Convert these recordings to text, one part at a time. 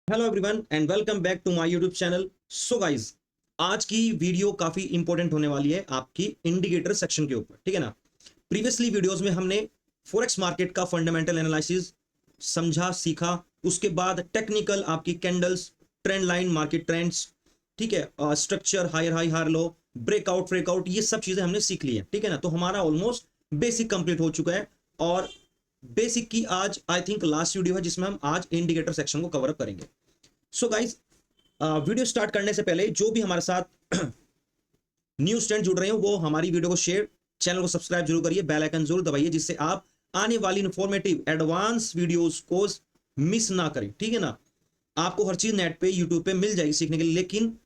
Hello everyone and welcome back to my YouTube channel. So guys, आज की video काफी important होने वाली है आपकी इंडिकेटर सेक्शन के ऊपर। ठीक है ना। प्रीवियसली वीडियोस में हमने फॉरेक्स मार्केट का फंडामेंटल एनालिसिस समझा सीखा, उसके बाद टेक्निकल आपकी candles, trend line, market trends, ठीक है, structure, higher high higher low, breakout fakeout, ये सब चीजें हमने सीख ली है। ठीक है ना। तो हमारा ऑलमोस्ट बेसिक कंप्लीट हो चुका है और बेसिक की आज आई थिंक लास्ट वीडियो है जिसमें हम आज इंडिकेटर सेक्शन को कवर अप करेंगे। सो गाइज, वीडियो स्टार्ट करने से पहले जो भी हमारे साथ न्यू स्टूडेंट जुड़ रहे हो वो हमारी वीडियो को शेयर, चैनल को सब्सक्राइब जरूर करिए, बेल आइकन जरूर दबाइए जिससे आप आने वाली इंफॉर्मेटिव एडवांस वीडियोस को मिस ना करें। ठीक है ना। आपको हर चीज नेट पे यूट्यूब पे मिल जाएगी सीखने के लिए, लेकिन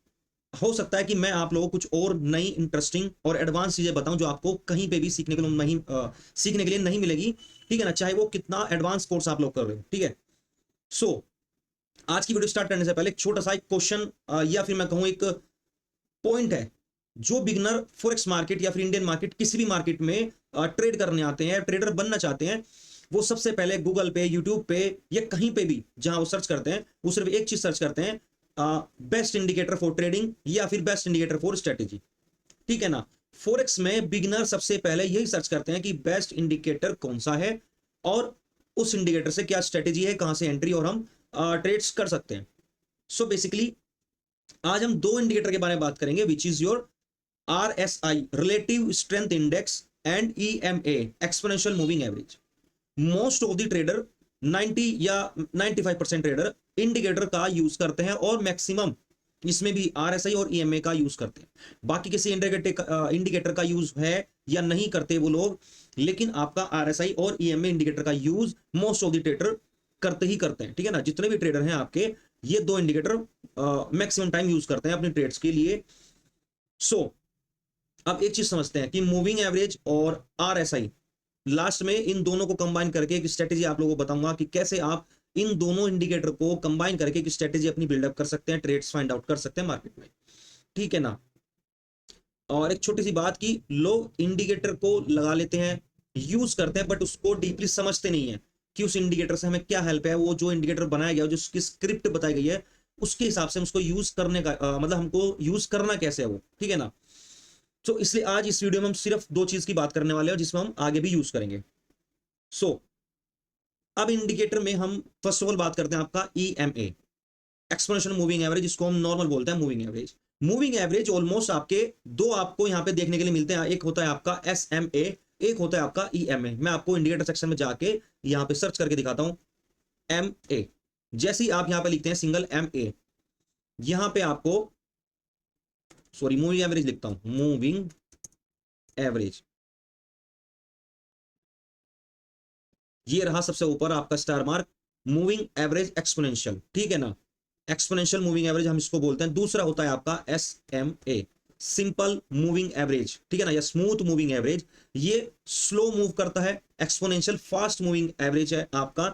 हो सकता है कि मैं आप लोगों को कुछ और नई इंटरेस्टिंग और एडवांस चीजें बताऊं जो आपको कहीं पे भी सीखने के लिए नहीं सीखने के लिए नहीं मिलेगी। ठीक है ना। चाहे वो कितना एडवांस कोर्स आप लोग कर रहे हो। ठीक है। सो आज की वीडियो स्टार्ट करने से पहले एक छोटा सा एक क्वेश्चन या फिर मैं कहूं एक पॉइंट है जो बिगनर फॉरेक्स मार्केट या फिर इंडियन मार्केट किसी भी मार्केट में ट्रेड करने आते हैं, ट्रेडर बनना चाहते हैं, वो सबसे पहले गूगल पे, यूट्यूब पे या कहीं पे भी जहां वो सर्च करते हैं वो सिर्फ एक चीज सर्च करते हैं, बेस्ट इंडिकेटर फॉर ट्रेडिंग या फिर बेस्ट इंडिकेटर फॉर स्ट्रेटेजी। ठीक है ना। फॉरेक्स में बिगनर सबसे पहले यही सर्च करते हैं कि बेस्ट इंडिकेटर कौन सा है और उस इंडिकेटर से क्या स्ट्रेटेजी है, कहां से एंट्री और हम ट्रेड्स कर सकते हैं। सो बेसिकली आज हम दो इंडिकेटर के बारे में बात करेंगे, which is your RSI, relative strength index, and EMA, exponential moving average. Most of the trader 90 या 95% ट्रेडर इंडिकेटर का यूज करते हैं और मैक्सिमम इसमें भी RSI और EMA का यूज करते हैं। बाकी किसी इंडिकेटर का यूज है या नहीं करते वो लोग, लेकिन आपका RSI और EMA इंडिकेटर का use most of the trader करते ही करते हैं। ठीक है ना। जितने भी ट्रेडर हैं आपके, ये दो इंडिकेटर मैक्सिमम टाइम यूज करते हैं अपने ट्रेड्स के लिए। सो अब एक चीज समझते हैं कि मूविंग एवरेज और RSI, लास्ट में इन दोनों को कंबाइन करके एक स्ट्रेटेजी आप लोगों को बताऊंगा कि कैसे आप इन दोनों इंडिकेटर को कंबाइन करके एक स्ट्रेटेजी अपनी बिल्डअप कर सकते हैं, ट्रेड्स फाइंड आउट कर सकते हैं मार्केट में। ठीक है ना। और एक छोटी सी बात की, लोग इंडिकेटर को लगा लेते हैं, यूज करते हैं, बट उसको डीपली समझते नहीं है कि उस इंडिकेटर से हमें क्या हेल्प है। वो जो इंडिकेटर बनाया गया, जो उसकी स्क्रिप्ट बताई गई है, उसके हिसाब से उसको यूज करने का मतलब हमको यूज करना कैसे है वो। ठीक है ना। तो इसलिए आज इस वीडियो में हम सिर्फ दो चीज की बात करने वाले हैं जिसमें हम आगे भी यूज करेंगे। सो अब इंडिकेटर में हम फर्स्ट ऑफ ऑल बात करते हैं आपका EMA, एक्सपोनेंशियल मूविंग एवरेज, जिसको हम नॉर्मल बोलते हैं moving average. Moving average almost आपके दो आपको यहां पे देखने के लिए मिलते हैं, एक होता है आपका SMA, एक होता है आपका EMA। मैं आपको इंडिकेटर सेक्शन में जाके यहां पे सर्च करके दिखाता हूं। MA, जैसे ही आप यहां पे लिखते हैं सिंगल MA, यहां पे आपको, सॉरी, मूविंग एवरेज लिखता हूं, मूविंग एवरेज, ये रहा सबसे ऊपर आपका star mark, moving average exponential. ठीक है ना। एक्सपोनेंशियल मूविंग एवरेज हम इसको बोलते हैं। दूसरा होता है आपका SMA, सिंपल मूविंग एवरेज। ठीक है ना, या स्मूथ मूविंग एवरेज, ये स्लो मूव करता है। एक्सपोनेंशियल फास्ट मूविंग एवरेज है आपका,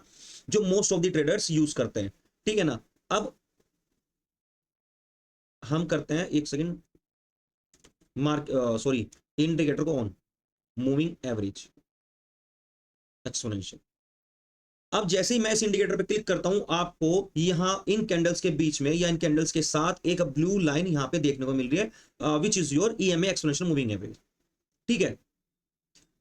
जो most of the traders use करते हैं। ठीक है ना। अब हम करते हैं एक सेकेंड, मार्क सॉरी, इंडिकेटर को ऑन, मूविंग एवरेज एक्सपोनेंशियल। अब जैसे ही मैं इस इंडिकेटर पे क्लिक करता हूं, आपको यहां इन कैंडल्स के बीच में या इन कैंडल्स के साथ एक ब्लू लाइन यहां पे देखने को मिल रही है, which is your EMA, exponential moving average. ठीक है।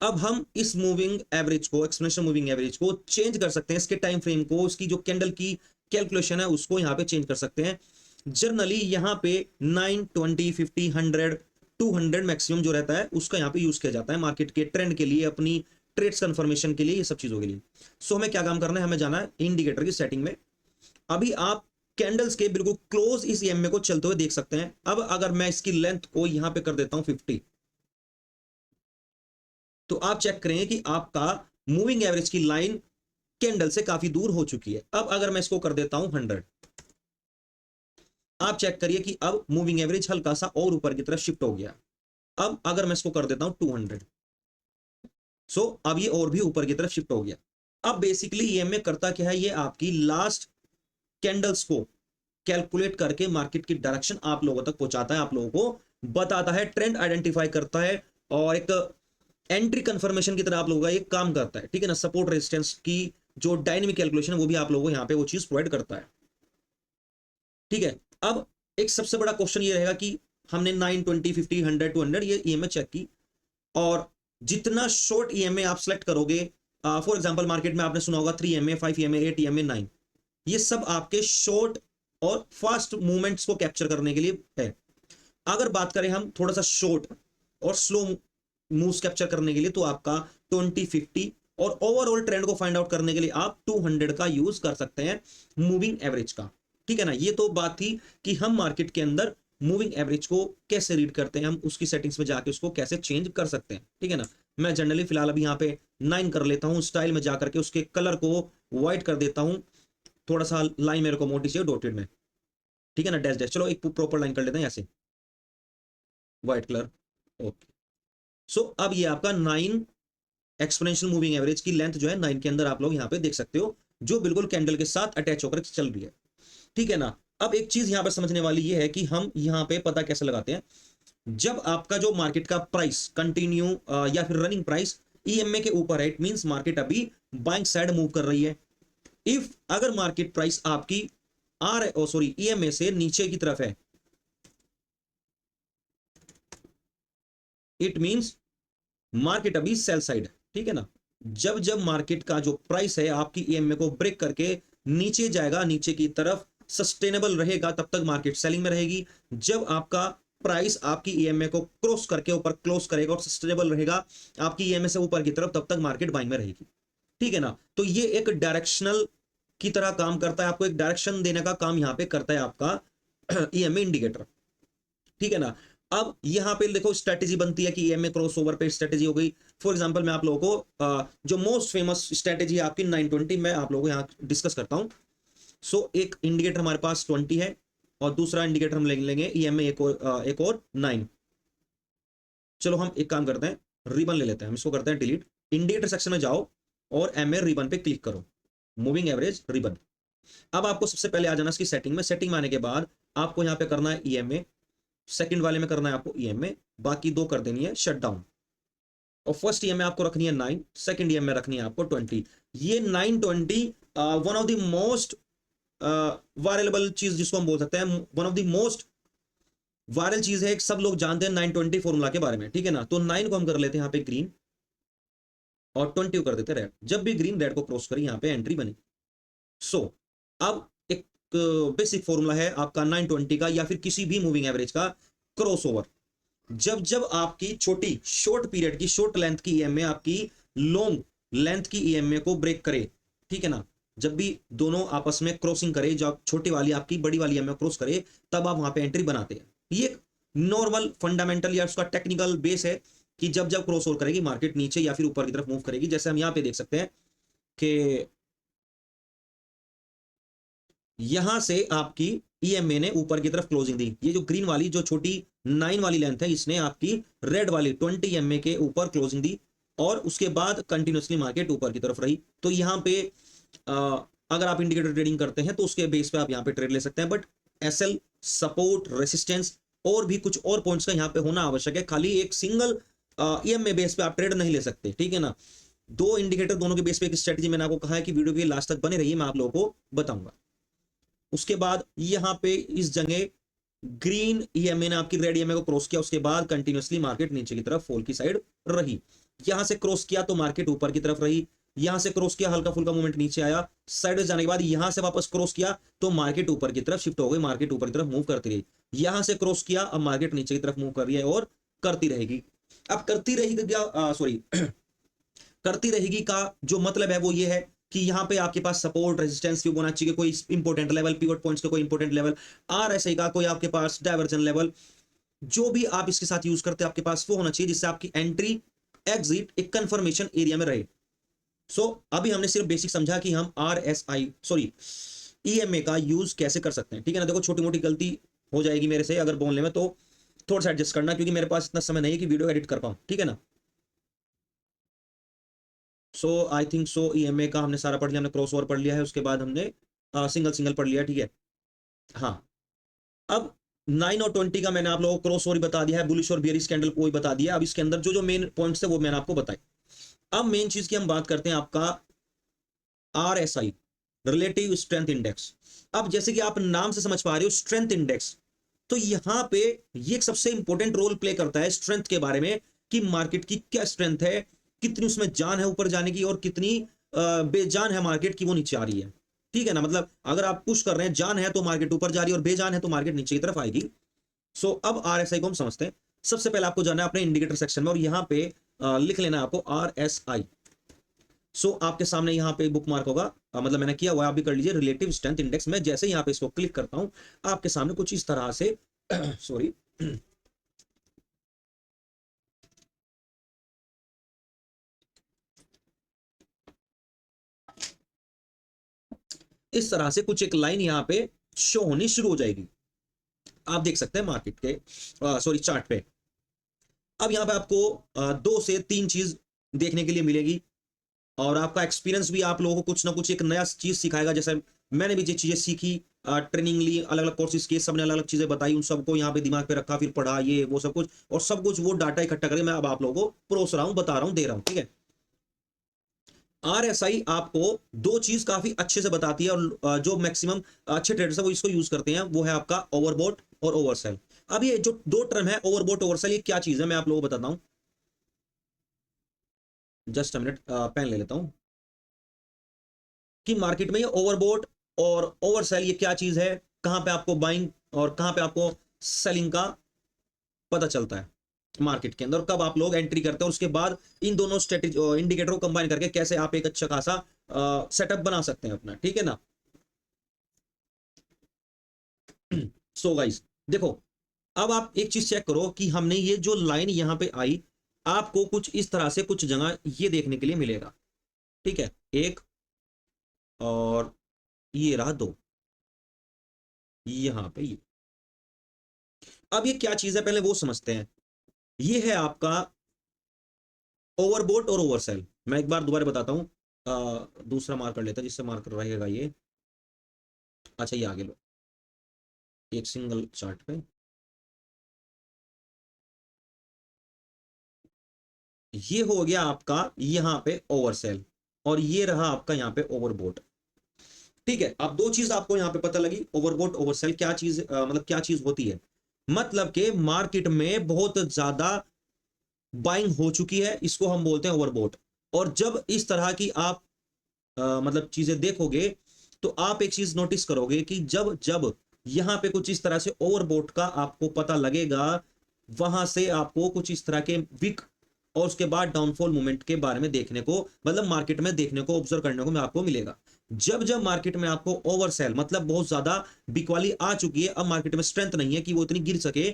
अब हम इस मूविंग एवरेज को, एक्सपोनेंशियल मूविंग एवरेज को चेंज कर सकते हैं, इसके टाइम फ्रेम को, इसकी जो कैंडल की कैलकुलेशन है उसको यहां पे चेंज कर सकते हैं। जनरली यहां पे 9, 20, 50, 100, 200 मैक्सिमम जो रहता है उसका यहां पे यूज किया जाता है मार्केट के ट्रेंड के लिए, अपनी ट्रेड्स कंफर्मेशन के लिए, ये सब चीजों के लिए। सो हमें क्या काम करना है, हमें जाना है इंडिकेटर की सेटिंग में। अभी आप कैंडल्स के बिल्कुल क्लोज इस EMA को चलते हुए देख सकते हैं। अब अगर मैं इसकी लेंथ को यहां पे कर देता हूं 50, तो आप चेक करें कि आपका मूविंग एवरेज की लाइन कैंडल से काफी दूर हो चुकी है। अब अगर मैं इसको कर देता हूं 100, आप चेक करिए कि अब मूविंग एवरेज हल्का सा और ऊपर की तरफ शिफ्ट हो गया। अब अगर मैं इसको कर देता हूं 200, सो अब ये और भी ऊपर की तरफ शिफ्ट हो गया। अब बेसिकली EMA करता क्या है, ये आपकी लास्ट कैंडल्स को कैलकुलेट करके मार्केट की डायरेक्शन आप लोगों तक पहुंचाता है, आप लोगों को बताता है, ट्रेंड आइडेंटिफाई करता है और एक एंट्री कंफर्मेशन की तरह आप लोगों का ये काम करता है। ठीक है ना। सपोर्ट रेजिस्टेंस की जो डायनेमिक कैलकुलेशन है वो भी आप लोगों को यहाँ पे वो चीज प्रोवाइड करता है। ठीक है। अब एक सबसे बड़ा क्वेश्चन ये रहेगा कि हमने 9, 20, 50, 100, 200 ये ईएमए चेक की, और जितना शॉर्ट ईएमए आप सेलेक्ट करोगे, फॉर एग्जांपल मार्केट में आपने सुना होगा 3 EMA, 5 EMA, 8 EMA, 9, ये सब आपके शॉर्ट और फास्ट मूवमेंट्स को कैप्चर करने के लिए है। अगर बात करें हम थोड़ा सा शॉर्ट और स्लो मूव्स कैप्चर करने के लिए, तो आपका 20, 50 और ओवरऑल ट्रेंड को फाइंड आउट करने के लिए आप 200 का यूज कर सकते हैं, मूविंग एवरेज का। ठीक है ना, ये तो बात थी कि हम मार्केट के अंदर मूविंग एवरेज को कैसे रीड करते हैं, हम उसकी सेटिंग्स में जाके उसको कैसे चेंज कर सकते हैं। ठीक है ना, मैं जनरली फिलहाल अभी यहाँ पे 9 कर लेता हूँ, स्टाइल में जाकर के उसके कलर को व्हाइट कर देता हूँ, थोड़ा सा लाइन मेरे को मोटी चाहिए डॉटेड में। ठीक है ना, डैश डैश, चलो एक प्रॉपर लाइन कर लेते हैं ऐसे, व्हाइट कलर। ओके, सो अब ये आपका 9 एक्सपोनेंशियल मूविंग एवरेज की लेंथ जो है 9 के अंदर आप लोग यहाँ पे देख सकते हो, जो बिल्कुल कैंडल के साथ अटैच होकर चल रही है। ठीक है ना, अब एक चीज यहां पर समझने वाली ये है कि हम यहां पे पता कैसे लगाते हैं, जब आपका जो मार्केट का प्राइस कंटिन्यू या फिर रनिंग प्राइस ईएमए के ऊपर है, इट मींस मार्केट अभी बाइंग साइड मूव कर रही है। इफ अगर मार्केट प्राइस आपकी ईएमए से नीचे की तरफ है, इट मींस मार्केट अभी सेल साइड है। ठीक है ना, जब जब मार्केट का जो प्राइस है आपकी ईएमए को ब्रेक करके नीचे जाएगा, नीचे की तरफ सस्टेनेबल रहेगा, तब तक मार्केट सेलिंग में रहेगी। जब आपका प्राइस आपकी ईएमए को क्रॉस करके ऊपर क्लोज करेगा और सस्टेनेबल रहेगा आपकी ईएमए से ऊपर की तरफ, तब तक मार्केट बाइंग में रहेगी। ठीक है ना, तो ये एक डायरेक्शनल की तरह काम करता है, आपको एक डायरेक्शन देने का काम यहां पे करता है आपका ईएमए इंडिकेटर। ठीक है ना, अब यहां पे देखो स्ट्रेटेजी बनती है कि ईएमए क्रॉस ओवर पे स्ट्रेटेजी हो गई। फॉर एग्जांपल मैं आप लोगों को जो मोस्ट फेमस स्ट्रेटेजी है आपकी 920, मैं आप लोगों को यहां डिस्कस करता हूं। सो एक इंडिकेटर हमारे पास 20 है और दूसरा इंडिकेटर हम लेंगे ईएमए एक और 9। चलो हम एक काम करते हैं, रिबन ले लेते हैं, हम इसको करते हैं डिलीट। इंडिकेटर सेक्शन में जाओ और एमए रिबन पे क्लिक करो, मूविंग एवरेज रिबन। अब आपको सबसे पहले आ जाना इसकी सेटिंग में, सेटिंग में आने के बाद आपको यहां पे करना है ईएमए, सेकंड वाले में करना है आपको ईएमए, बाकी दो कर देनी है शट डाउन। और फर्स्ट ईएमए आपको रखनी है 9, सेकंड ईएमए रखनी है आपको 20। ये 920 वन ऑफ द मोस्ट वायरेबल चीज जिसको हम बोल सकते हैं, one of the most viral चीज है, सब लोग जानते हैं 920 फॉर्मूला के बारे में। ठीक है ना, तो 9 को हम कर लेते हैं यहाँ पे ग्रीन और 20 को कर देते हैं रेड। जब भी ग्रीन रेड को क्रॉस करी यहाँ पे एंट्री बनी। सो अब एक बेसिक फॉर्मूला है आपका 920 का या फिर किसी भी मूविंग एवरेज का क्रॉस ओवर। जब जब आपकी छोटी शॉर्ट पीरियड की शॉर्ट लेंथ की ईएमए आपकी लॉन्ग लेंथ की ईएमए को ब्रेक करे, ठीक है ना, जब भी दोनों आपस में क्रॉसिंग करे, जब छोटी वाली आपकी बड़ी वाली ईएमए क्रॉस करे, तब आप वहां पे एंट्री बनाते हैं। ये नॉर्मल फंडामेंटल या उसका टेक्निकल बेस है कि जब जब क्रॉस ओवर करेगी मार्केट नीचे या फिर ऊपर की तरफ मूव करेगी। जैसे हम यहाँ पे देख सकते हैं कि यहां से आपकी ईएमए ने ऊपर की तरफ क्लोजिंग दी, ये जो ग्रीन वाली जो छोटी 9 वाली लेंथ है, इसने आपकी रेड वाली 20 EMA के ऊपर क्लोजिंग दी और उसके बाद कंटिन्यूसली मार्केट ऊपर की तरफ रही। तो यहाँ पे अगर आप इंडिकेटर ट्रेडिंग करते हैं तो उसके बेस पे आप यहाँ पे ट्रेड ले सकते हैं, बट एसएल, सपोर्ट, रेसिस्टेंस और भी कुछ और पॉइंट्स का यहाँ पे होना आवश्यक है। खाली एक सिंगल ईएमए बेस पे आप ट्रेड नहीं ले सकते। ठीक है ना, दो इंडिकेटर दोनों के बेस पे एक स्ट्रेटेजी मैंने आपको कहा है कि वीडियो के लास्ट तक बने रहिए, मैं आप लोगों को बताऊंगा। उसके बाद यहां पे इस जगह ग्रीन ईएमए ने आपकी रेड ईएमए को क्रॉस किया, उसके बाद कंटिन्यूसली मार्केट नीचे की तरफ फॉल की साइड रही। यहां से क्रॉस किया तो मार्केट ऊपर की तरफ रही, यहां से क्रॉस किया हल्का फुल्का मूवमेंट नीचे आया, साइड जाने के बाद यहां से वापस क्रॉस किया तो मार्केट ऊपर की तरफ शिफ्ट हो गई, मार्केट ऊपर की तरफ मूव करती रही। यहां से क्रॉस किया, अब मार्केट नीचे की तरफ मूव कर रही है और करती रहेगी। अब करती रहेगी सॉरी करती रहेगी का जो मतलब है वो ये है कि यहाँ पे आपके पास सपोर्ट रेजिस्टेंस फिबोनाची के कोई इंपॉर्टेंट लेवल, पिवट पॉइंट्स के कोई इंपॉर्टेंट लेवल, आरएसआई का कोई आपके पास डाइवर्जन लेवल, जो भी आप इसके साथ यूज करते हैं आपके पास वो होना चाहिए जिससे आपकी एंट्री एग्जिट एक कंफर्मेशन एरिया में रहे। सो अभी हमने सिर्फ बेसिक समझा कि हम ईएमए का यूज कैसे कर सकते हैं। ठीक है ना, देखो छोटी मोटी गलती हो जाएगी मेरे से अगर बोलने में, तो थोड़ा सा एडजस्ट करना क्योंकि मेरे पास इतना समय नहीं है कि वीडियो एडिट कर पाऊं। ठीक है ना, सो आई थिंक सो ईएमए का हमने सारा पढ़ लिया, हमने क्रॉस ओवर पढ़ लिया है, उसके बाद हमने सिंगल सिंगल पढ़ लिया। ठीक है, हाँ। अब 9 और 20 का मैंने आप लोगों को क्रॉस ओवर बता दिया है, बुलिश और बियरिश कैंडल को भी बता दिया। अब इसके अंदर जो जो मेन पॉइंट्स है वो मैंने आपको बताए। अब मेन चीज की हम बात करते हैं आपका आरएसआई, रिलेटिव स्ट्रेंथ इंडेक्स। अब जैसे कि आप नाम से समझ पा रहे हो स्ट्रेंथ इंडेक्स, तो यहां पे ये एक सबसे इंपॉर्टेंट रोल प्ले करता है स्ट्रेंथ के बारे में कि मार्केट की क्या स्ट्रेंथ है, कितनी उसमें जान है ऊपर जाने की और कितनी बेजान है मार्केट की वो नीचे आ रही है। ठीक है ना, मतलब अगर आप पुश कर रहे हैं जान है तो मार्केट ऊपर जा रही है और बेजान है तो मार्केट नीचे की तरफ आएगी। सो अब आरएसआई को हम समझते हैं। सबसे पहले आपको जाना है अपने इंडिकेटर सेक्शन में और यहां पे लिख लेना है आपको आरएसआई। सो आपके सामने यहाँ पे बुक मार्क होगा, मतलब मैंने किया हुआ है, आप भी कर लीजिए, रिलेटिव स्ट्रेंथ इंडेक्स। में जैसे यहाँ पे इसको क्लिक करता हूं आपके सामने कुछ इस तरह से सॉरी इस तरह से कुछ एक लाइन यहाँ पे शो होनी शुरू हो जाएगी। आप देख सकते हैं मार्केट के सॉरी चार्ट पे। अब यहाँ पे आपको 2 से 3 चीज देखने के लिए मिलेगी और आपका एक्सपीरियंस भी आप लोगों को कुछ ना कुछ एक नया चीज सिखाएगा। जैसे मैंने भी जो चीजें सीखी, ट्रेनिंग ली, अलग अलग कोर्सेज किए, सबने अलग अलग चीजें बताई, उन सबको यहाँ पे दिमाग पे रखा, फिर पढ़ा ये वो सब कुछ, और सब कुछ वो डाटा इकट्ठा करके मैं अब आप लोगों को परोस रहा हूँ, बता रहा हूँ, दे रहा हूँ। ठीक है, आरएसआई आपको 2 चीज काफी अच्छे से बताती है और जो मैक्सिमम अच्छे ट्रेडर्स है वो इसको यूज करते हैं, वो है आपका ओवरबॉट और ओवरसेल। अब ये जो 2 टर्म है ओवरबॉट ओवरसेल, ये क्या चीज है मैं आप लोगों को बताता हूं। जस्ट अ मिनट, पेन ले लेता हूं कि मार्केट में ये ओवरबॉट और ओवरसेल ये क्या चीज है, कहां पे आपको बाइंग और कहां पे आपको सेलिंग का पता चलता है मार्केट के अंदर, कब आप लोग एंट्री करते हैं और उसके बाद इन दोनों स्ट्रेटेजी इंडिकेटर को कंबाइन करके कैसे आप एक अच्छा खासा सेटअप बना सकते हैं अपना। ठीक है ना। सो गाइस देखो, अब आप एक चीज चेक करो कि हमने ये जो लाइन यहां पे आई, आपको कुछ इस तरह से कुछ जगह ये देखने के लिए मिलेगा। ठीक है, एक और ये रहा 2, यहां पे ये। अब ये क्या चीज है पहले वो समझते हैं। ये है आपका ओवरबोट और ओवरसेल। मैं एक बार दोबारा बताता हूं, दूसरा मार्क कर लेता जिससे मार्कर रहेगा ये। अच्छा ये आगे लो, एक सिंगल चार्ट पे ये हो गया आपका यहाँ पे ओवरसेल और ये रहा आपका यहाँ पे ओवरबोट। ठीक है, अब 2 चीज आपको यहाँ पे पता लगी, ओवरबोट ओवरसेल क्या चीज, मतलब क्या चीज होती है। मतलब कि मार्केट में बहुत ज्यादा बाइंग हो चुकी है, इसको हम बोलते हैं ओवरबोट। और जब इस तरह की आप मतलब चीजें देखोगे तो आप एक चीज नोटिस करोगे कि जब जब यहां पे कुछ इस तरह से ओवरबोट का आपको पता लगेगा, वहां से आपको कुछ इस तरह के विक और उसके बाद डाउनफॉल मूवमेंट के बारे में देखने को, मतलब मार्केट में देखने को, ऑब्जर्व करने को में आपको मिलेगा। जब जब मार्केट में आपको ओवरसेल मतलब बहुत ज्यादा बिकवाली आ चुकी है, अब मार्केट में स्ट्रेंथ नहीं है कि वो इतनी गिर सके,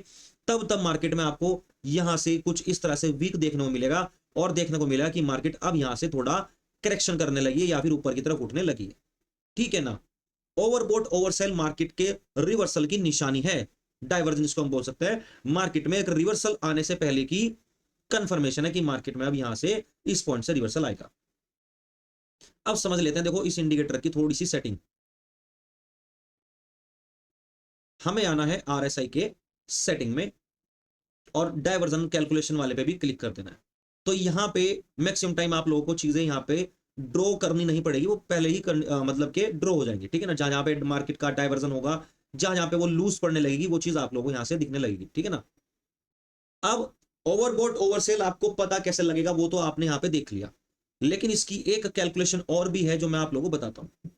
तब तब मार्केट में आपको यहां से कुछ इस तरह से वीक देखने को मिलेगा और देखने को मिलेगा कि मार्केट अब यहां से थोड़ा करेक्शन करने लगी है या फिर ऊपर की तरफ उठने लगी है। ठीक है ना। ओवरबोट ओवरसेल मार्केट के रिवर्सल की निशानी है, डाइवर्जेंस को हम बोल सकते हैं। मार्केट में एक रिवर्सल आने से पहले की कंफर्मेशन है कि मार्केट में अब यहां से इस पॉइंट से रिवर्सल आएगा। अब समझ लेते हैं, देखो इस इंडिकेटर की थोड़ी सी सेटिंग। हमें आना है आरएसआई के सेटिंग में और डाइवर्जन कैलकुलेशन वाले पे भी क्लिक कर देना है। तो यहां पे मैक्सिमम टाइम आप लोगों को चीजें यहां पे ड्रॉ करनी नहीं पड़ेगी, वो पहले ही मतलब के ड्रॉ हो जाएंगी। ठीक है ना, जहां जहां पे मार्केट का डाइवर्जन होगा, जहां जहां पे वो लूज पड़ने लगेगी, वो चीज आप लोगों को यहां से दिखने लगेगी। ठीक है ना। अब ओवरबॉट ओवरसेल आपको पता कैसे लगेगा वो तो आपने यहां पे देख लिया, लेकिन इसकी एक कैलकुलेशन और भी है जो मैं आप लोगों को बताता हूं।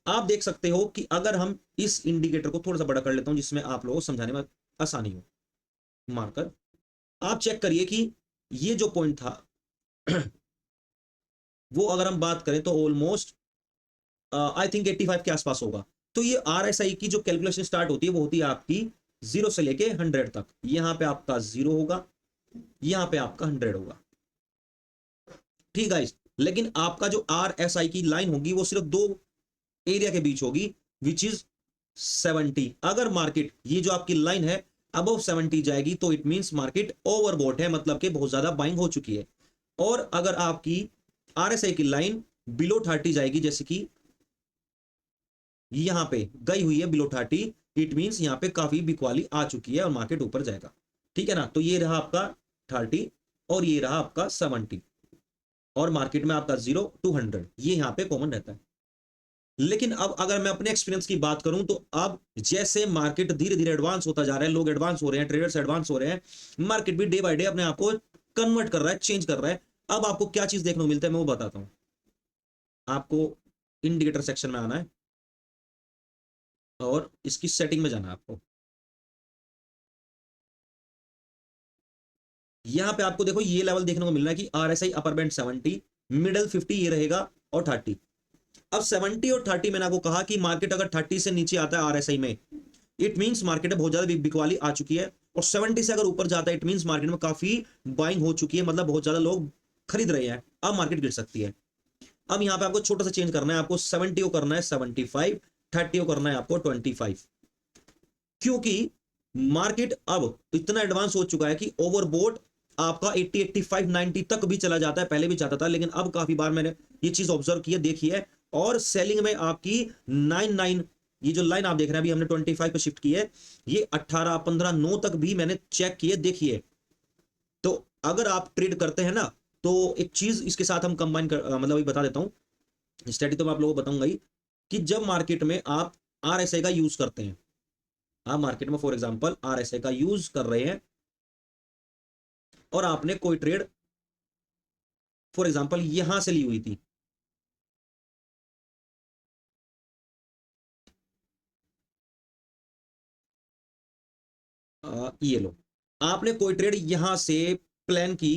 आप देख सकते हो कि अगर हम इस इंडिकेटर को थोड़ा सा बड़ा कर लेता हूं जिसमें आप लोगों को समझाने में आसानी हो, मार्कर आप चेक करिए कि ये जो पॉइंट था वो अगर हम बात करें तो ऑलमोस्ट आई थिंक 85 के आसपास होगा। तो ये आरएसआई की जो कैलकुलेशन स्टार्ट होती है वो होती है आपकी 0 से लेके 100 तक। यहां पे आपका 0 होगा, यहां पे आपका 100 होगा। ठीक है, लेकिन आपका जो आरएसआई की लाइन होगी वो सिर्फ 2 एरिया के बीच होगी, विच इज 70। अगर मार्केट ये जो आपकी लाइन है अबव 70 जाएगी तो इट मींस मार्केट ओवरबॉट है, मतलब कि बहुत ज्यादा बाइंग हो चुकी है। और अगर आपकी आरएसआई की लाइन बिलो 30 जाएगी, जैसे कि यहां पे गई हुई है बिलो 30, इट मींस यहां पे काफी बिकवाली आ चुकी है और मार्केट ऊपर जाएगा। ठीक है ना। तो ये रहा आपका 30 और ये रहा आपका 70 और मार्केट में आपका 0 to 100 ये यहां पे कॉमन रहता है। लेकिन अब अगर मैं अपने एक्सपीरियंस की बात करूं तो अब जैसे मार्केट धीरे धीरे एडवांस होता जा रहा है, लोग एडवांस हो रहे हैं, ट्रेडर्स एडवांस हो रहे हैं, मार्केट भी डे बाय डे अपने आप को कन्वर्ट कर रहा है, चेंज कर रहा है। अब आपको क्या चीज देखने को मिलता है मैं वो बताता हूं। आपको इंडिकेटर सेक्शन में आना है और इसकी सेटिंग में जाना है आपको। यहां पे आपको देखो ये लेवल देखने को मिल रहा है कि आरएसआई अपर बैंड 70, मिडल 50 ये रहेगा और 30। अब 70 और 30 मैंने आपको कहा कि मार्केट अगर 30 से नीचे आता है आरएसआई में, इट मींस मार्केट में बहुत ज्यादा बिकवाली आ चुकी है, और 70 से अगर ऊपर जाता है इट मींस मार्केट में काफी बाइंग हो चुकी है, मतलब बहुत ज्यादा लोग खरीद रहे हैं, अब मार्केट गिर सकती है। अब यहां पे आपको छोटा सा चेंज करना है, आपको 70 को करना है 75, 30 को करना है आपको 25, क्योंकि मार्केट अब इतना एडवांस हो चुका है कि ओवरबोट आपका 80, 85, 90 तक भी चला जाता है, पहले भी जाता था, लेकिन अब काफी बार मैंने ये चीज ऑब्जर्व की है, देखी है। और सेलिंग में आपकी 99, ये जो लाइन आप देख रहे हैं अभी हमने 25 पे शिफ्ट की है, ये 18, 15, 9 तक भी मैंने चेक किए, देखिए। तो अगर आप ट्रेड करते हैं ना, तो एक चीज इसके साथ हम कंबाइन कर मतलब अभी बता देता हूं, स्टडी तो मैं आप लोगों को बताऊंगा ही, कि जब मार्केट में आप आरएसआई का यूज करते हैं, आप मार्केट में फॉर एग्जांपल आरएसआई का यूज कर रहे हैं और आपने कोई ट्रेड फॉर एग्जांपल यहां से ली हुई थी, ये लो, आपने कोई ट्रेड यहां से प्लान की,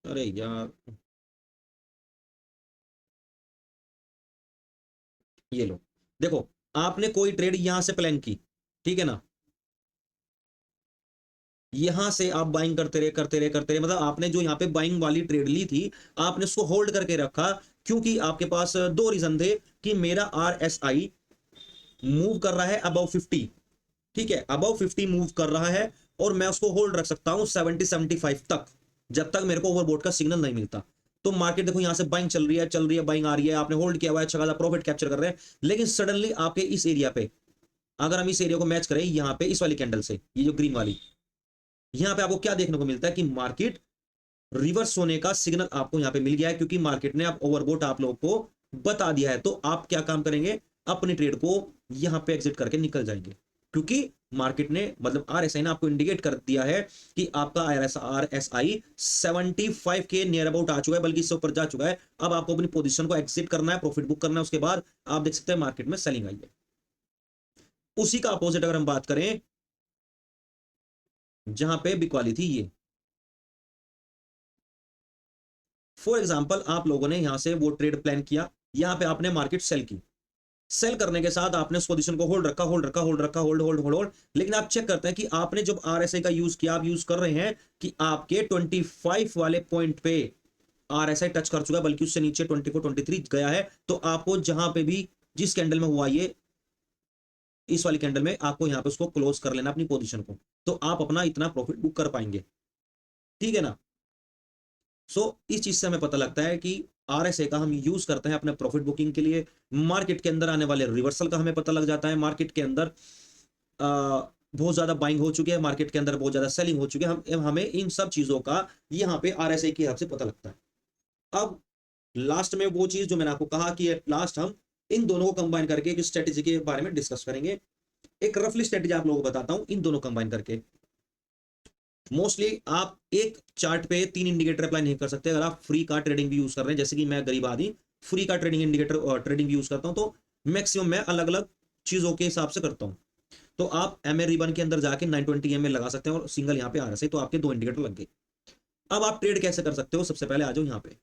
अरे यार ये लो, देखो आपने कोई ट्रेड यहां से प्लान की, ठीक है ना, यहां से आप बाइंग करते रहे करते रहे करते रहे, मतलब आपने जो यहाँ पे बाइंग वाली ट्रेड ली थी, आपने उसको होल्ड करके रखा, क्योंकि आपके पास दो रीजन थे कि मेरा आरएसआई मूव कर रहा है अबव 50, ठीक है, अबव 50 मूव कर रहा है, और मैं उसको होल्ड रख सकता हूं 70, 75 तक, जब तक मेरे को ओवरबोट का सिग्नल नहीं मिलता। तो मार्केट देखो यहां से बाइंग चल रही है, चल रही है, बाइंग आ रही है, आपने होल्ड किया हुआ है, अच्छा खासा प्रॉफिट कैप्चर कर रहे हैं, लेकिन सडनली आपके इस एरिया पे, अगर हम इस एरिया को मैच करें यहाँ पे इस वाली कैंडल से, ये जो ग्रीन वाली, यहाँ पे आपको क्या देखने को मिलता है कि मार्केट रिवर्स होने का सिग्नल आपको यहाँ पे मिल गया है, क्योंकि मार्केट ने आप ओवरबोट आप लोगों को बता दिया है। तो आप क्या काम करेंगे, अपनी ट्रेड को यहाँ पे एग्जिट करके निकल जाएंगे, क्योंकि मार्केट ने मतलब आरएसआई ने आपको इंडिकेट कर दिया है कि आपका आरएसआई 75 के नियर अबाउट आ चुका है, बल्कि इससे ऊपर जा चुका है। अब आपको अपनी पोजीशन को एग्जिट करना है, प्रॉफिट बुक करना है, उसके बाद आप देख सकते हैं मार्केट में सेलिंग आई है। उसी का अपोजिट अगर हम बात करें, जहां पे बिकवाली थी ये, फॉर एग्जाम्पल आप लोगों ने यहां से वो ट्रेड प्लान किया, यहां पे आपने मार्केट सेल की, सेल करने के साथ आपने उस पोजीशन को होल्ड रखा, होल्ड रखा, होल्ड रखा, होल्ड होल्ड होल्ड होल्ड, लेकिन आप चेक करते हैं कि आपने जब आरएसआई का यूज किया, आप यूज कर रहे हैं कि आपके 25 वाले पॉइंट पे आरएसआई टच कर चुका है, बल्कि उससे नीचे 24, 23 गया है। तो आपको जहां पे भी जिस कैंडल में हुआ ये, इस वाली कैंडल में आपको यहां पे उसको क्लोज कर लेना अपनी पोजीशन को, तो आप अपना इतना प्रॉफिट बुक कर पाएंगे, ठीक है ना। सो इस चीज से हमें पता लगता है कि आरएसए का हम यूज करते हैं अपने प्रॉफिट बुकिंग के लिए। मार्केट के अंदर आने वाले रिवर्सल का हमें पता लग जाता है, मार्केट के अंदर बहुत ज्यादा बाइंग हो चुकी है, मार्केट के अंदर बहुत ज्यादा सेलिंग हो चुकी है, हमें इन सब चीजों का यहाँ पे आरएसए के हिसाब से पता लगता है। अब लास्ट में वो चीज जो मैंने आपको कहा कि लास्ट हम इन दोनों को कंबाइन करके एक स्ट्रेटेजी के बारे में डिस्कस करेंगे। एक रफली स्ट्रेटेजी आप लोगों को बताता हूं इन दोनों कंबाइन करके। मोस्टली आप एक चार्ट पे 3 इंडिकेटर अप्लाई नहीं कर सकते, अगर आप फ्री का ट्रेडिंग भी यूज कर रहे हैं, जैसे कि मैं गरीब आदमी फ्री का ट्रेडिंग इंडिकेटर ट्रेडिंग भी यूज करता हूं, तो मैक्सिमम मैं अलग अलग चीजों के हिसाब से करता हूं। तो आप एमए रिबन के अंदर जाके 920 एम लगा सकते हैं, और सिंगल यहाँ पे आ रहा है, तो आपके 2 इंडिकेटर लग गए। अब आप ट्रेड कैसे कर सकते हो, सबसे पहले आ जाओ यहाँ पे,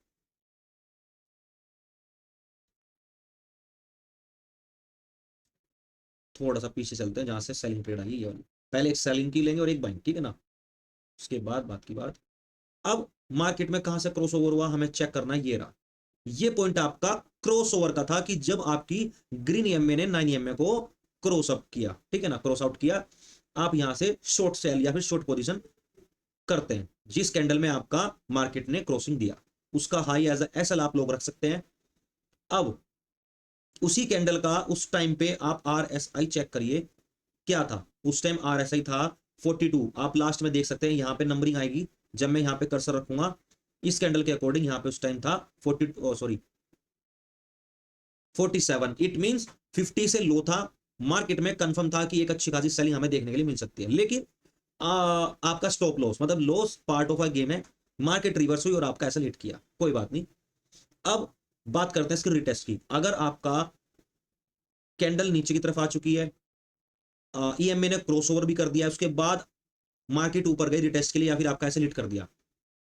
थोड़ा सा पीछे चलते हैं जहां से सेलिंग ट्रेड आई, ये वाली पहले एक सेलिंग की लेंगे और एक बाइंग, ठीक है ना, उसके बाद बात की बात। अब मार्केट में कहां से क्रॉस ओवर हुआ हमें चेक करना है, ये रहा, ये पॉइंट आपका क्रॉस ओवर का था कि जब आपकी ग्रीन ईएमए ने 9 ईएमए को क्रॉस अप किया, ठीक है ना, क्रॉस आउट किया, आप यहां से शॉर्ट सेल या फिर शॉर्ट पोजीशन करते हैं, जिस कैंडल में आपका मार्केट ने क्रॉसिंग दिया उसका हाई एज एसएल आप लोग रख सकते हैं। अब उसी कैंडल का उस टाइम पे आप आरएसआई चेक करिए क्या था, उस टाइम आरएसआई था 42, आप लास्ट में देख सकते हैं यहाँ पे नंबरिंग आएगी, जब मैं यहाँ पे कर्सर रखूंगा इस कैंडल के अकॉर्डिंग, यहाँ पे उस टाइम था 40, सॉरी 47, इट मींस 50 से लो था, मार्केट में कंफर्म था कि एक अच्छी खासी सेलिंग हमें देखने के लिए मिल सकती है, लेकिन आपका स्टॉप लॉस मतलब loss part of a game है, मार्केट रिवर्स हुई और आपका ऐसा हिट किया, कोई बात नहीं। अब बात करते हैं इसकी रिटेस्ट की। अगर आपका कैंडल नीचे की तरफ आ चुकी है, ईएमए ने क्रॉसओवर भी कर दिया, उसके बाद मार्केट ऊपर गई रिटेस्ट के लिए या फिर आपका ऐसे हिट कर दिया,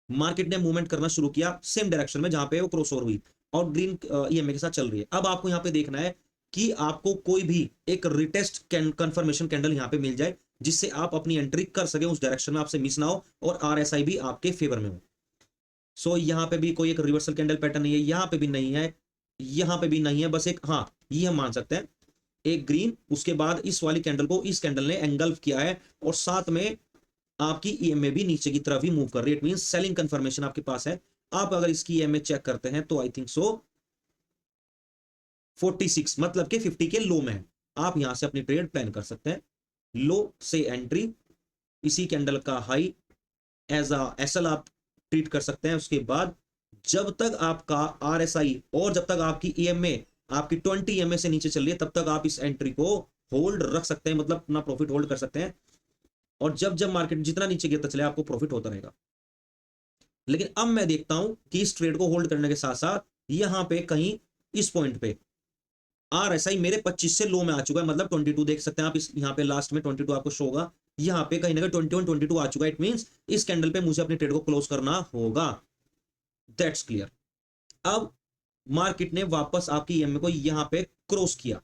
मार्केट ने मूवमेंट करना शुरू किया सेम डायरेक्शन में जहां पे वो क्रॉसओवर हुई और ग्रीन ईएमए के साथ चल रही है। अब आपको यहां पे देखना है कि आपको कोई भी एक रिटेस्ट कंफर्मेशन कैंडल यहां पे मिल जाए जिससे आप अपनी एंट्री कर सके उस डायरेक्शन में, आपसे मिस ना हो और आरएसआई भी आपके फेवर में हो। सो यहां पे भी कोई एक रिवर्सल कैंडल पैटर्न नहीं है, यहां पे भी नहीं है, यहां पे भी नहीं है, बस एक, हाँ ये हम मान सकते हैं एक ग्रीन, उसके बाद इस वाली कैंडल को इस कैंडल ने एंगल्फ किया है और साथ में आपकी ईएमए भी नीचे की तरफ ही मूव कर रही है, इट मींस सेलिंग कंफर्मेशन आपके पास है। आप अगर इसकी ईएमए चेक करते हैं तो आई थिंक सो 46 मतलब कि 50 के लो में है, आप यहां से अपनी ट्रेड प्लान कर सकते हैं। लो से एंट्री, इसी कैंडल का हाई एज अ एसएल आप ट्रीट कर सकते हैं। उसके बाद जब तक आपका आरएसआई और जब तक आपकी ईएमए आपकी 20 ईएमए से नीचे चल रही है तब तक आप इस एंट्री को होल्ड रख सकते हैं, मतलब अपना प्रॉफिट होल्ड कर सकते हैं, और जब जब मार्केट जितना नीचे गिरता चले आपको प्रॉफिट होता रहेगा। लेकिन अब मैं देखता हूं कि इस ट्रेड को होल्ड करने के साथ साथ यहां पे कहीं इस पॉइंट पे आरएसआई मेरे 25 से लो में आ चुका है, मतलब 22 देख सकते हैं आप, इस यहां पे लास्ट में 22 आपको शो होगा, यहां पे कहीं ना कहीं 21 22 आ चुका है, इट मींस इस कैंडल पे मुझे अपने ट्रेड को क्लोज करना होगा, दैट्स क्लियर। अब मार्केट ने वापस आपकी ईएमए को यहां पे क्रॉस किया,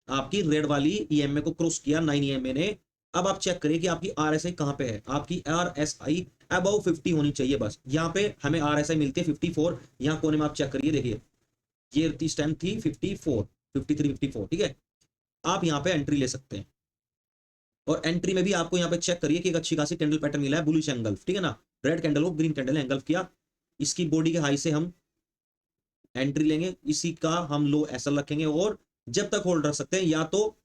आपकी रेड वाली ईएमए को क्रॉस किया 9 ईएमए ने। अब आप चेक करिए कि आपकी आरएसआई कहां पे है, आपकी आरएसआई अबव 50 होनी चाहिए, बस यहां पे हमें आरएसआई मिलती है 54, यहां कोने में आप चेक करिए, देखिए ये इस टाइम थी 54 53 54, ठीक है। आप यहां पे एंट्री ले सकते हैं और एंट्री में भी आपको यहां पे चेक करिए कि एक अच्छी खासी कैंडल पैटर्न मिला है, बुलिश एंगल्फ, ठीक है ना, रेड कैंडल को ग्रीन कैंडल ने एंगल्फ किया, इसकी बॉडी के हाई से हम एंट्री लेंगे, इसी का हम लो एसएल रखेंगे और जब तक होल्ड रख सकते हैं, या तो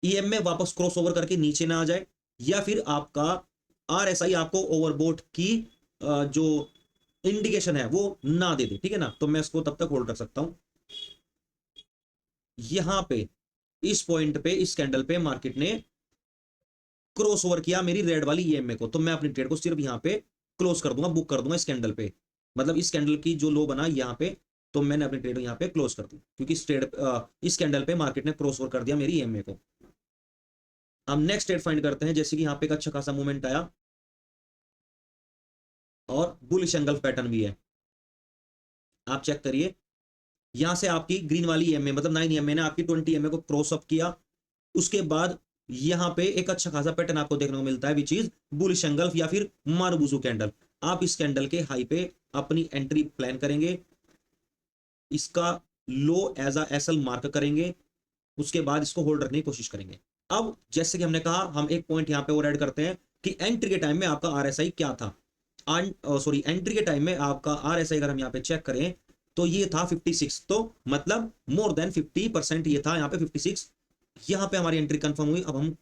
ईएमए वापस क्रॉस ओवर करके नीचे ना आ जाए या फिर आपका आरएसआई आपको ओवरबोट की जो इंडिकेशन है वो ना दे दे, ठीक है ना, तो मैं इसको तब तक होल्ड रख सकता हूं। यहां पे इस पॉइंट पे इस कैंडल पे मार्केट ने क्रॉस ओवर किया मेरी रेड वाली ईएमए को, तो मैं अपनी ट्रेड को सिर्फ यहां पे क्लोज कर दूंगा, बुक कर दूंगा इस कैंडल पे, मतलब इस कैंडल की जो लो बना यहां पे, तो मैंने अपनी ट्रेड यहां पे क्लोज कर दी क्योंकि इस कैंडल पे मार्केट ने क्रॉस ओवर कर दिया मेरी ईएमए को। हम नेक्स्ट ट्रेड फाइंड करते हैं, जैसे कि यहाँ पे एक अच्छा खासा मूवमेंट आया और बुलिश एंगल्फ पैटर्न भी है, आप चेक करिए यहां से आपकी ग्रीन वाली ईएमए मतलब 9 ईएमए ने आपकी 20 ईएमए को क्रॉस अप किया, उसके बाद यहां पे एक अच्छा खासा पैटर्न आपको देखने को मिलता है विच इज बुलिश एंगल्फ या फिर मारुबुजू कैंडल। आप इस कैंडल के हाई पे अपनी एंट्री प्लान करेंगे, इसका लो एज अ एसएल मार्क करेंगे, उसके बाद इसको होल्ड रखने की कोशिश करेंगे। अब जैसे कि हमने कहा हम एक पॉइंट यहां पे और ऐड करते हैं कि एंट्री के टाइम में आपका आरएसआई क्या था, सॉरी एंट्री के टाइम में आपका आरएसआई अगर हम यहाँ पे चेक करें तो ये था 56, तो मतलब मोर देन 50% ये था यहाँ पे 56, यहाँ पे हमारी एंट्री कंफर्म हुई। अब हम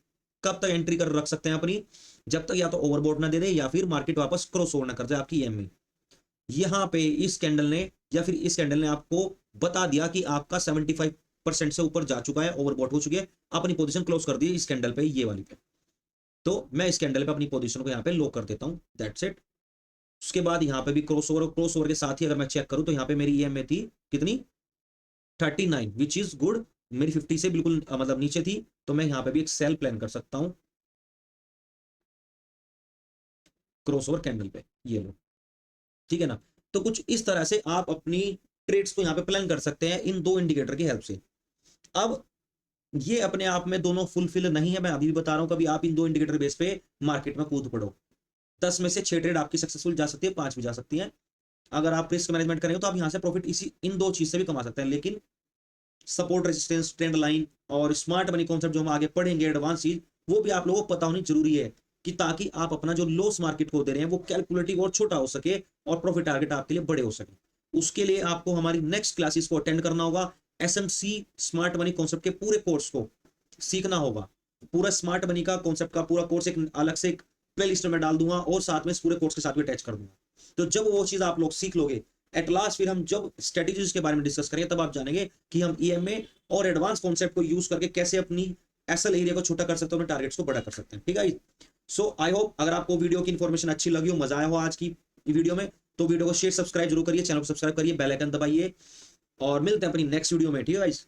कब तक एंट्री कर रख सकते हैं अपनी, जब तक या तो ओवरबोट ना दे दे या फिर मार्केट वापस क्रॉस ओवर ना कर जाए आपकी ईएमए। यहाँ पे इस कैंडल ने या फिर इस कैंडल ने आपको बता दिया कि आपका 75% से ऊपर जा चुका है, ओवरबोट हो चुकी है, अपनी पोजीशन क्लोज कर दी इस कैंडल पे, ये वाली पे, तो मैं इस कैंडल पे अपनी पोजीशन को यहाँ पे लो कर देता हूँ, दैट्स इट। उसके बाद यहाँ पे भी क्रॉस ओवर के साथ ही अगर मैं चेक करूँ तो यहाँ पे मेरी ईएमए थी कितनी 39 विच इज गुड, मेरी 50 से बिल्कुल मतलब नीचे थी, तो मैं यहाँ पे भी एक सेल प्लान कर सकता हूँ क्रॉस ओवर कैंडल पे, ये लो, ठीक है ना। तो कुछ इस तरह से आप अपनी ट्रेड्स को यहाँ पे प्लान कर सकते हैं इन दो इंडिकेटर की हेल्प से। अब ये अपने आप में दोनों फुलफिल नहीं है, मैं अभी भी बता रहा हूं, कभी आप इन दो इंडिकेटर बेस पे मार्केट में कूद पड़ो, 10 में से 6 ट्रेड आपकी सक्सेसफुल जा सकती है, 5 भी जा सकती है। अगर आप रिस्क मैनेजमेंट करेंगे तो आप यहां से प्रॉफिट इसी इन दो चीज से भी कमा सकते हैं, लेकिन सपोर्ट रेजिस्टेंस ट्रेंड लाइन और स्मार्ट मनी कॉन्सेप्ट जो हम आगे पढ़ेंगे एडवांस चीज, वो भी आप लोगों को पता होनी जरूरी है कि ताकि आप अपना जो लॉस मार्केट को दे रहे हैं वो कैलकुलेटिव और छोटा हो सके और प्रॉफिट टारगेट आपके लिए बड़े हो सके। उसके लिए आपको हमारी नेक्स्ट क्लासेस को अटेंड करना होगा, एसएमसी स्मार्ट मनी कॉन्सेप्ट के पूरे कोर्स को सीखना होगा। पूरा स्मार्ट मनी का कॉन्सेप्ट का पूरा कोर्स एक अलग से एक प्ले लिस्ट में डाल दूंगा और साथ में इस पूरे कोर्स के साथ भी अटैच कर दूंगा। तो जब वो चीज आप लोग सीख लोगे एट लास्ट फिर हम जब स्ट्रेटेजीज के बारे में डिस्कस करेंगे तब आप जानेंगे कि हम ईएमए और एडवांस कॉन्सेप्ट को यूज करके कैसे अपनी एसएल एरिया को छोटा कर सकते हैं, अपने टारगेट्स को बड़ा कर सकते हैं। ठीक है, सो आई होप अगर आपको वीडियो की इन्फॉर्मेशन अच्छी लगी हो, मजा आया हो आज की वीडियो में, तो वीडियो को शेयर सब्सक्राइब जरूर करिए, चैनल को सब्सक्राइब करिए, बेल आइकन दबाइए और मिलते हैं अपनी नेक्स्ट वीडियो में। ठीक है गाइस।